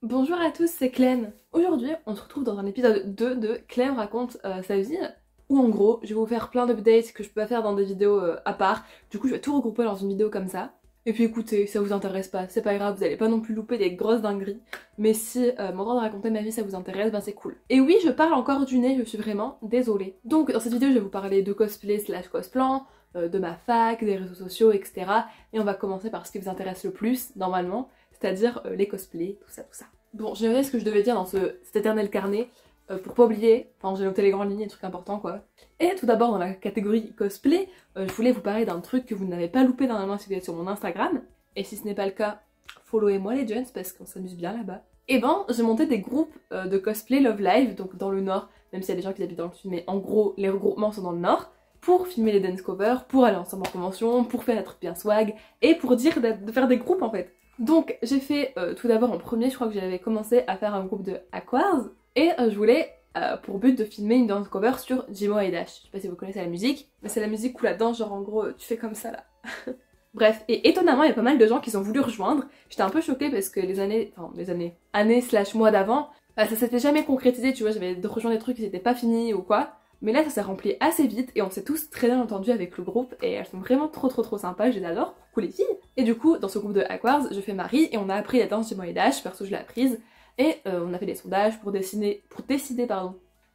Bonjour à tous, c'est Clem. Aujourd'hui, on se retrouve dans un épisode 2 de Clem raconte sa vie, où en gros, je vais vous faire plein d'updates que je peux pas faire dans des vidéos à part. Du coup, je vais tout regrouper dans une vidéo comme ça. Et puis écoutez, ça vous intéresse pas, c'est pas grave, vous allez pas non plus louper des grosses dingueries. Mais si m'entendre raconter ma vie ça vous intéresse, ben c'est cool. Et oui, je parle encore du nez, je suis vraiment désolée. Donc dans cette vidéo, je vais vous parler de cosplay slash cosplan, de ma fac, des réseaux sociaux, etc. Et on va commencer par ce qui vous intéresse le plus, normalement, c'est-à-dire les cosplays, tout ça, tout ça. Bon, j'ai noté ce que je devais dire dans cet éternel carnet, pour pas oublier, enfin j'ai noté les grandes lignes, les trucs importants quoi. Et tout d'abord dans la catégorie cosplay, je voulais vous parler d'un truc que vous n'avez pas loupé normalement si vous êtes sur mon Instagram. Et si ce n'est pas le cas, followez-moi les gens parce qu'on s'amuse bien là-bas. Et ben, j'ai monté des groupes de cosplay Love Live, donc dans le nord, même s'il y a des gens qui habitent dans le sud, mais en gros les regroupements sont dans le nord, pour filmer les dance covers, pour aller ensemble en convention, pour faire des trucs bien swag, et pour dire de faire des groupes en fait. Donc j'ai fait tout d'abord en premier, je crois que j'avais commencé à faire un groupe de Aquars, et je voulais pour but de filmer une dance cover sur Jimo et Dash. Je sais pas si vous connaissez la musique, mais c'est la musique où la danse, genre en gros tu fais comme ça là. Bref, et étonnamment il y a pas mal de gens qui ont voulu rejoindre. J'étais un peu choquée parce que années slash mois d'avant, ça s'était jamais concrétisé, tu vois, j'avais rejoint des trucs qui n'étaient pas finis ou quoi. Mais là ça s'est rempli assez vite et on s'est tous très bien entendus avec le groupe et elles sont vraiment trop sympas, je les adore, coucou les filles. Et du coup dans ce groupe de Aquars, je fais Marie et on a appris la danse Jimo et Dash, perso je l'ai apprise. Et on a fait des sondages pour décider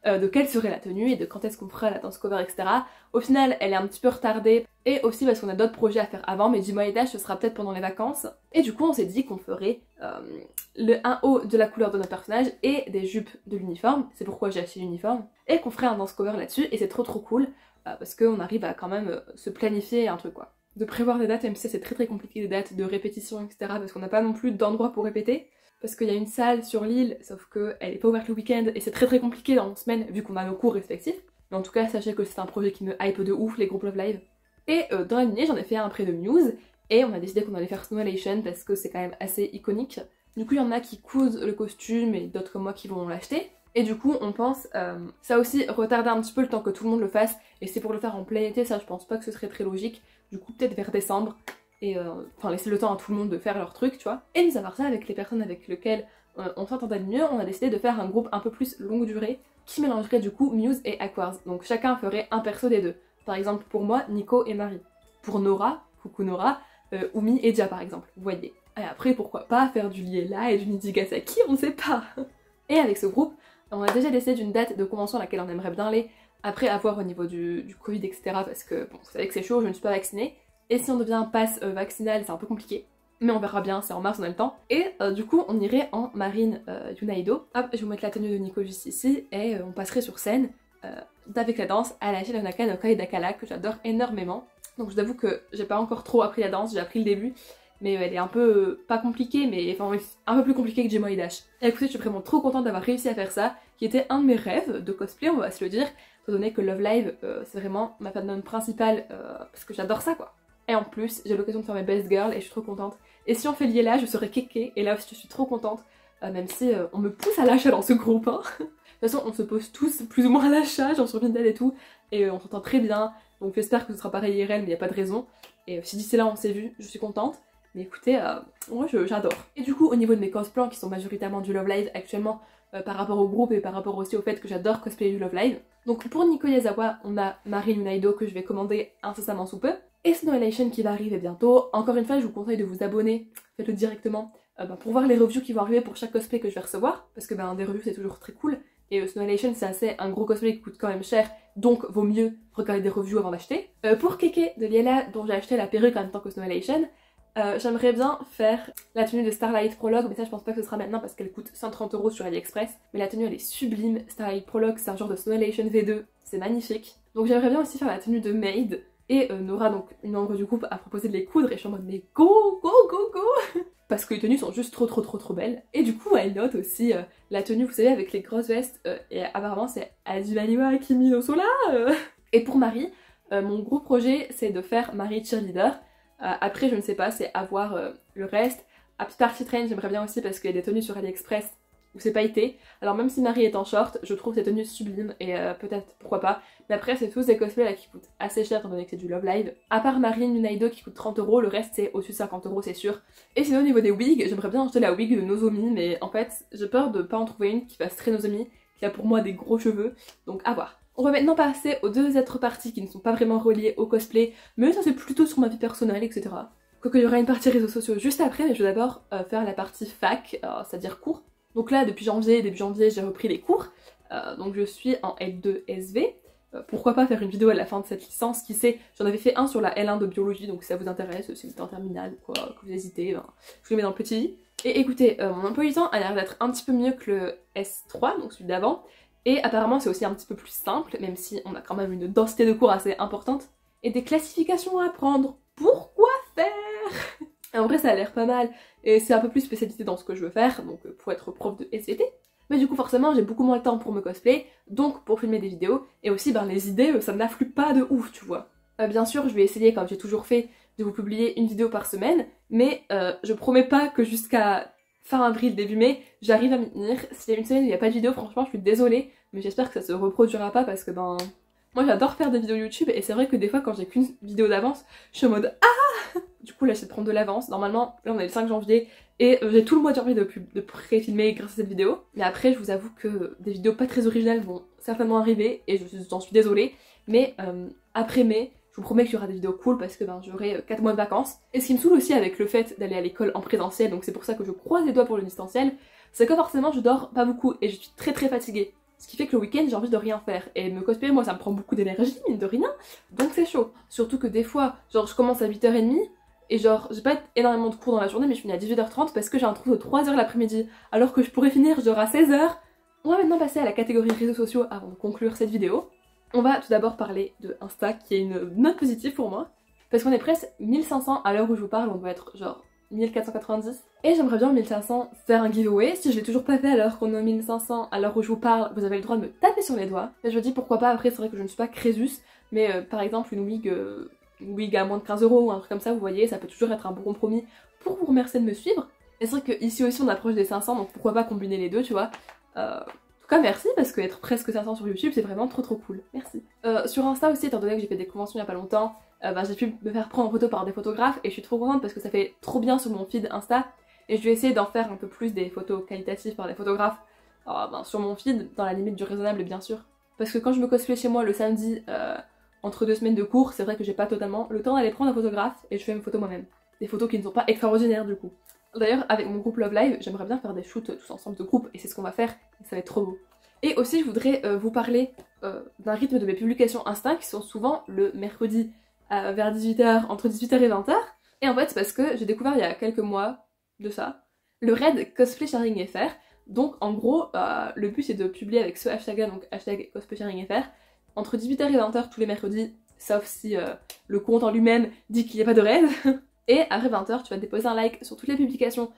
de quelle serait la tenue et de quand est-ce qu'on fera la danse cover, etc. Au final, elle est un petit peu retardée, et aussi parce qu'on a d'autres projets à faire avant, mais Jimo et Dash, ce sera peut-être pendant les vacances. Et du coup, on s'est dit qu'on ferait un haut de la couleur de notre personnage et des jupes de l'uniforme, c'est pourquoi j'ai acheté l'uniforme, et qu'on ferait un danse cover là-dessus, et c'est trop cool, parce qu'on arrive à quand même se planifier un truc quoi. De prévoir des dates, même si c'est très compliqué, des dates de répétition, etc. parce qu'on n'a pas non plus d'endroit pour répéter. Parce qu'il y a une salle sur l'île, sauf qu'elle est pas ouverte le week-end et c'est très compliqué dans une semaine vu qu'on a nos cours respectifs. Mais en tout cas, sachez que c'est un projet qui me hype de ouf, les groupes Love Live. Et dans la lignée, j'en ai fait un près de Muse et on a décidé qu'on allait faire Snowlation parce que c'est quand même assez iconique. Du coup, il y en a qui cousent le costume et d'autres comme moi qui vont l'acheter. Et du coup, on pense ça aussi retarder un petit peu le temps que tout le monde le fasse. Et c'est pour le faire en plein été, ça je pense pas que ce serait très logique. Du coup, peut-être vers décembre. Et enfin laisser le temps à tout le monde de faire leur truc, tu vois. Et mis à part ça, avec les personnes avec lesquelles on s'entendait mieux, on a décidé de faire un groupe un peu plus longue durée qui mélangerait du coup Muse et Aquars. Donc chacun ferait un perso des deux. Par exemple pour moi, Nico et Marie. Pour Nora, coucou Nora, Umi et Dia par exemple, vous voyez. Et après pourquoi pas faire du Liela et du Nijigasaki, on sait pas. Et avec ce groupe, on a déjà décidé d'une date de convention à laquelle on aimerait bien aller, après avoir au niveau du Covid etc. parce que bon, vous savez que c'est chaud, je ne suis pas vaccinée. Et si on devient pass vaccinal, c'est un peu compliqué. Mais on verra bien, c'est en mars, on a le temps. Et du coup, on irait en marine Yunaido. Hop, je vais vous mettre la tenue de Nico juste ici. Et on passerait sur scène avec la danse à la Shiranaka no Kai Dakala, que j'adore énormément. Donc je vous avoue que j'ai pas encore trop appris la danse, j'ai appris le début. Mais elle est un peu, pas compliquée, mais enfin un peu plus compliquée que Jimo et Dash. Et écoutez, je suis vraiment trop contente d'avoir réussi à faire ça, qui était un de mes rêves de cosplay, on va se le dire. Étant donné que Love Live, c'est vraiment ma fandom principale, parce que j'adore ça quoi. Et en plus, j'ai l'occasion de faire mes best girls et je suis trop contente. Et si on fait Liela, je serai kéké et là aussi je suis trop contente. Même si on me pousse à l'achat dans ce groupe. Hein. De toute façon, on se pose tous plus ou moins à l'achat, j'en suis d'elle et tout. Et on s'entend très bien. Donc j'espère que ce sera pareil IRL, mais il n'y a pas de raison. Et si d'ici là on s'est vu, je suis contente. Mais écoutez, moi j'adore. Et du coup, au niveau de mes cosplans qui sont majoritairement du Love Live actuellement, par rapport au groupe et par rapport aussi au fait que j'adore cosplayer du Love Live. Donc pour Nico Yazawa, on a Marie Lunaido que je vais commander incessamment sous peu. Et Snowlation qui va arriver bientôt. Encore une fois, je vous conseille de vous abonner, faites-le directement, pour voir les reviews qui vont arriver pour chaque cosplay que je vais recevoir. Parce que des reviews c'est toujours très cool. Et Snowlation c'est assez un gros cosplay qui coûte quand même cher, donc vaut mieux regarder des reviews avant d'acheter. Pour Keke de Liela, dont j'ai acheté la perruque en même temps que Snowlation, j'aimerais bien faire la tenue de Starlight Prologue, mais ça je pense pas que ce sera maintenant parce qu'elle coûte 130 € sur AliExpress. Mais la tenue elle est sublime, Starlight Prologue c'est un genre de Snowlation V2, c'est magnifique. Donc j'aimerais bien aussi faire la tenue de Maid. Et Nora, donc une membre du groupe, a proposé de les coudre et je suis en mode mais go parce que les tenues sont juste trop belles. Et du coup elle note aussi la tenue, vous savez, avec les grosses vestes, et apparemment c'est Azumaniwa Kimi no Sola. Et pour Marie, mon gros projet c'est de faire Marie cheerleader. Après je ne sais pas, c'est à voir le reste. Happy Party Train j'aimerais bien aussi parce qu'il y a des tenues sur AliExpress où c'est pailleté. Alors même si Marie est en short, je trouve ces tenues sublimes et peut-être pourquoi pas. Mais après c'est tous des cosplays là qui coûtent assez cher étant donné que c'est du Love Live. À part Marie Nunaido qui coûte 30 €, le reste c'est au-dessus de 50 € c'est sûr. Et sinon au niveau des wigs, j'aimerais bien acheter la wig de Nozomi, mais en fait j'ai peur de pas en trouver une qui fasse très Nozomi, qui a pour moi des gros cheveux, donc à voir. On va maintenant passer aux deux autres parties qui ne sont pas vraiment reliées au cosplay, mais ça c'est plutôt sur ma vie personnelle, etc. Quoique il y aura une partie réseaux sociaux juste après, mais je vais d'abord faire la partie fac, c'est-à-dire cours. Donc là, depuis janvier, début janvier, j'ai repris les cours, donc je suis en L2 SV. Pourquoi pas faire une vidéo à la fin de cette licence, qui sait, j'en avais fait un sur la L1 de biologie, donc si ça vous intéresse, si vous êtes en terminale ou quoi, que vous hésitez, ben, je vous le mets dans le petit i. Et écoutez, mon emploi du temps a l'air d'être un petit peu mieux que le S3, donc celui d'avant, et apparemment c'est aussi un petit peu plus simple, même si on a quand même une densité de cours assez importante, et des classifications à apprendre. Pourquoi faire? En vrai ça a l'air pas mal, et c'est un peu plus spécialisé dans ce que je veux faire, donc pour être prof de SVT. Mais du coup forcément j'ai beaucoup moins de temps pour me cosplay, donc pour filmer des vidéos, et aussi ben les idées ça n'afflue pas de ouf tu vois. Bien sûr je vais essayer comme j'ai toujours fait de vous publier une vidéo par semaine, mais je promets pas que jusqu'à fin avril, début mai, j'arrive à m'y tenir. S'il y a une semaine où il n'y a pas de vidéo, franchement je suis désolée, mais j'espère que ça se reproduira pas parce que ben... Moi j'adore faire des vidéos YouTube et c'est vrai que des fois quand j'ai qu'une vidéo d'avance, je suis en mode ah. Du coup là j'essaie de prendre de l'avance. Normalement là on est le 5 janvier et j'ai tout le mois de janvier de pré-filmer grâce à cette vidéo. Mais après je vous avoue que des vidéos pas très originales vont certainement arriver et j'en suis désolée. Mais après mai, je vous promets qu'il y aura des vidéos cool parce que ben, j'aurai 4 mois de vacances. Et ce qui me saoule aussi avec le fait d'aller à l'école en présentiel, donc c'est pour ça que je croise les doigts pour le distanciel, c'est que forcément je dors pas beaucoup et je suis très fatiguée. Ce qui fait que le week-end j'ai envie de rien faire. Et me cosplayer moi ça me prend beaucoup d'énergie, mine de rien. Donc c'est chaud. Surtout que des fois, genre je commence à 8h30 et genre j'ai pas énormément de cours dans la journée mais je finis à 18h30 parce que j'ai un trou de 3h l'après-midi. Alors que je pourrais finir genre à 16h. On va maintenant passer à la catégorie réseaux sociaux avant de conclure cette vidéo. On va tout d'abord parler de Insta qui est une note positive pour moi. Parce qu'on est presque 1500 à l'heure où je vous parle, on doit être genre 1490. Et j'aimerais bien 1500 faire un giveaway. Si je l'ai toujours pas fait alors qu'on est 1500 à l'heure où je vous parle, vous avez le droit de me taper sur les doigts. Et je me dis pourquoi pas, après c'est vrai que je ne suis pas Crésus, mais par exemple une wig à moins de 15 € ou un truc comme ça, vous voyez, ça peut toujours être un bon compromis pour vous remercier de me suivre. Et c'est vrai qu'ici aussi on approche des 500, donc pourquoi pas combiner les deux, tu vois. En tout cas merci parce que être presque 500 sur YouTube c'est vraiment trop cool, merci. Sur Insta aussi, étant donné que j'ai fait des conventions il y a pas longtemps, j'ai pu me faire prendre en photo par des photographes et je suis trop contente parce que ça fait trop bien sur mon feed Insta et je vais essayer d'en faire un peu plus des photos qualitatives par des photographes sur mon feed, dans la limite du raisonnable bien sûr. Parce que quand je me cosplay chez moi le samedi entre 2 semaines de cours, c'est vrai que j'ai pas totalement le temps d'aller prendre un photographe et je fais mes photos moi-même. Des photos qui ne sont pas extraordinaires du coup. D'ailleurs avec mon groupe Love Live, j'aimerais bien faire des shoots tous ensemble de groupe et c'est ce qu'on va faire et ça va être trop beau. Et aussi je voudrais vous parler d'un rythme de mes publications Insta qui sont souvent le mercredi vers 18h, entre 18h et 20h. Et en fait c'est parce que j'ai découvert il y a quelques mois de ça, le raid Cosplay Sharing FR. Donc en gros, le but c'est de publier avec ce hashtag là, donc hashtag Cosplay Sharing FR, entre 18h et 20h tous les mercredis, sauf si le compte en lui-même dit qu'il n'y a pas de raid. Et après 20h, tu vas déposer un like sur toutes les publications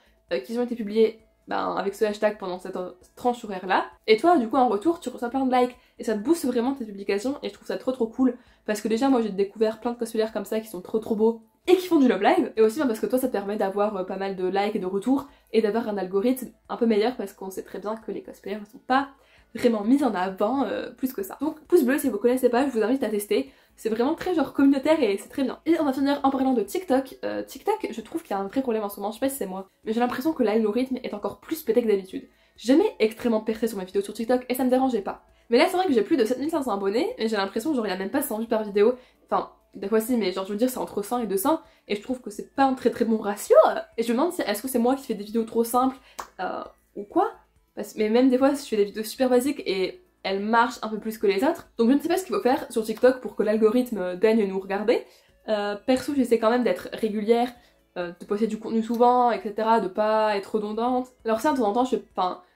qui ont été publiées avec ce hashtag pendant cette tranche horaire là. Et toi, du coup, en retour, tu reçois plein de likes et ça te booste vraiment tes publications et je trouve ça trop cool parce que déjà, moi j'ai découvert plein de cosplayers comme ça qui sont trop beaux et qui font du Love Live. Et aussi parce que toi, ça te permet d'avoir pas mal de likes et de retours et d'avoir un algorithme un peu meilleur parce qu'on sait très bien que les cosplayers ne sont pas vraiment mis en avant plus que ça. Donc pouce bleu si vous connaissez pas, je vous invite à tester. C'est vraiment très genre communautaire et c'est très bien. Et on va finir en parlant de TikTok. TikTok, je trouve qu'il y a un vrai problème en ce moment, je sais pas si c'est moi, mais j'ai l'impression que l'algorithme est encore plus pété que d'habitude. J'ai jamais extrêmement percé sur mes vidéos sur TikTok et ça me dérangeait pas. Mais là c'est vrai que j'ai plus de 7500 abonnés et j'ai l'impression genre il y a même pas 100 vues par vidéo. Enfin, des fois si, mais genre je veux dire c'est entre 100 et 200 et je trouve que c'est pas un très bon ratio. Et je me demande si est-ce que c'est moi qui fais des vidéos trop simples ou quoi. Mais même des fois je fais des vidéos super basiques et elles marchent un peu plus que les autres. Donc je ne sais pas ce qu'il faut faire sur TikTok pour que l'algorithme daigne nous regarder. Perso j'essaie quand même d'être régulière, de poster du contenu souvent, etc. De pas être redondante. Alors ça de temps en temps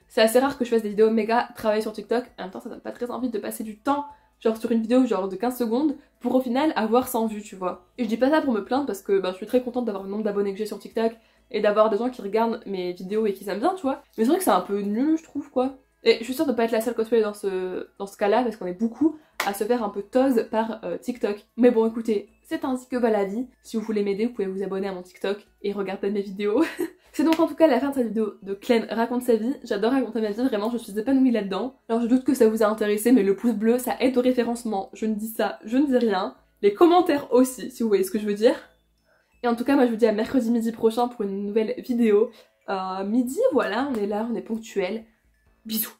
c'est assez rare que je fasse des vidéos méga travaillées sur TikTok. En même temps ça donne pas très envie de passer du temps genre sur une vidéo genre de 15 secondes pour au final avoir 100 vues tu vois. Et je dis pas ça pour me plaindre parce que je suis très contente d'avoir le nombre d'abonnés que j'ai sur TikTok et d'avoir des gens qui regardent mes vidéos et qui aiment bien tu vois. Mais c'est vrai que c'est un peu nul je trouve quoi. Et je suis sûre de pas être la seule cosplayer dans ce cas-là parce qu'on est beaucoup à se faire un peu tose par TikTok. Mais bon écoutez, c'est ainsi que va la vie. Si vous voulez m'aider, vous pouvez vous abonner à mon TikTok et regarder mes vidéos. C'est donc en tout cas la fin de cette vidéo de Clem raconte sa vie. J'adore raconter ma vie, vraiment je suis épanouie là-dedans. Alors je doute que ça vous a intéressé, mais le pouce bleu ça aide au référencement. Je ne dis ça, je ne dis rien. Les commentaires aussi, si vous voyez ce que je veux dire. Et en tout cas moi je vous dis à mercredi midi prochain pour une nouvelle vidéo. Midi, voilà, on est là, on est ponctuel. Bisous.